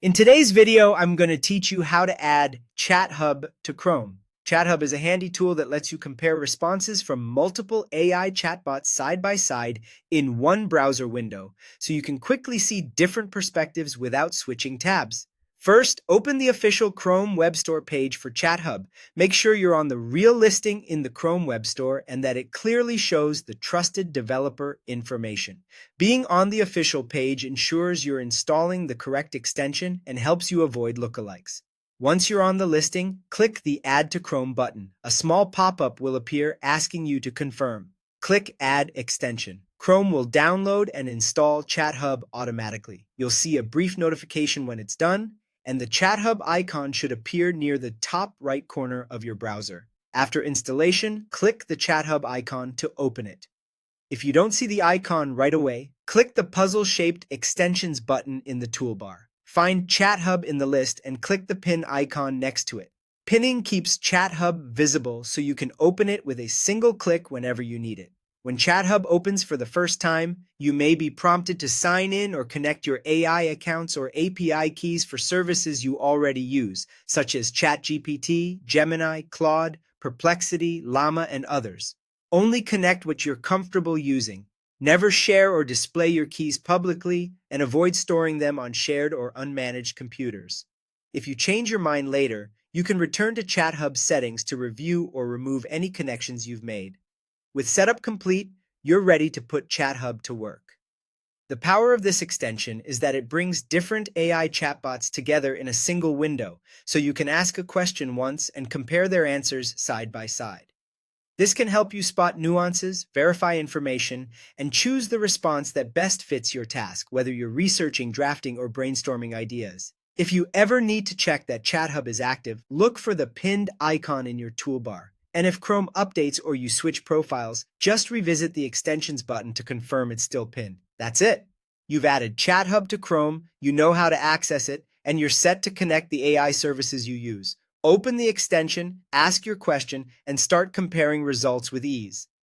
In today's video, I'm going to teach you how to add ChatHub to Chrome. ChatHub is a handy tool that lets you compare responses from multiple AI chatbots side by side in one browser window, so you can quickly see different perspectives without switching tabs. First, open the official Chrome Web Store page for ChatHub. Make sure you're on the real listing in the Chrome Web Store and that it clearly shows the trusted developer information. Being on the official page ensures you're installing the correct extension and helps you avoid lookalikes. Once you're on the listing, click the Add to Chrome button. A small pop-up will appear asking you to confirm. Click Add Extension. Chrome will download and install ChatHub automatically. You'll see a brief notification when it's done, and the ChatHub icon should appear near the top right corner of your browser. After installation, click the ChatHub icon to open it. If you don't see the icon right away, click the puzzle-shaped Extensions button in the toolbar. Find ChatHub in the list and click the pin icon next to it. Pinning keeps ChatHub visible so you can open it with a single click whenever you need it. When ChatHub opens for the first time, you may be prompted to sign in or connect your AI accounts or API keys for services you already use, such as ChatGPT, Gemini, Claude, Perplexity, Llama, and others. Only connect what you're comfortable using. Never share or display your keys publicly, and avoid storing them on shared or unmanaged computers. If you change your mind later, you can return to ChatHub settings to review or remove any connections you've made. With setup complete, you're ready to put ChatHub to work. The power of this extension is that it brings different AI chatbots together in a single window, so you can ask a question once and compare their answers side by side. This can help you spot nuances, verify information, and choose the response that best fits your task, whether you're researching, drafting, or brainstorming ideas. If you ever need to check that ChatHub is active, look for the pinned icon in your toolbar. And if Chrome updates or you switch profiles, just revisit the Extensions button to confirm it's still pinned. That's it. You've added ChatHub to Chrome, you know how to access it, and you're set to connect the AI services you use. Open the extension, ask your question, and start comparing results with ease.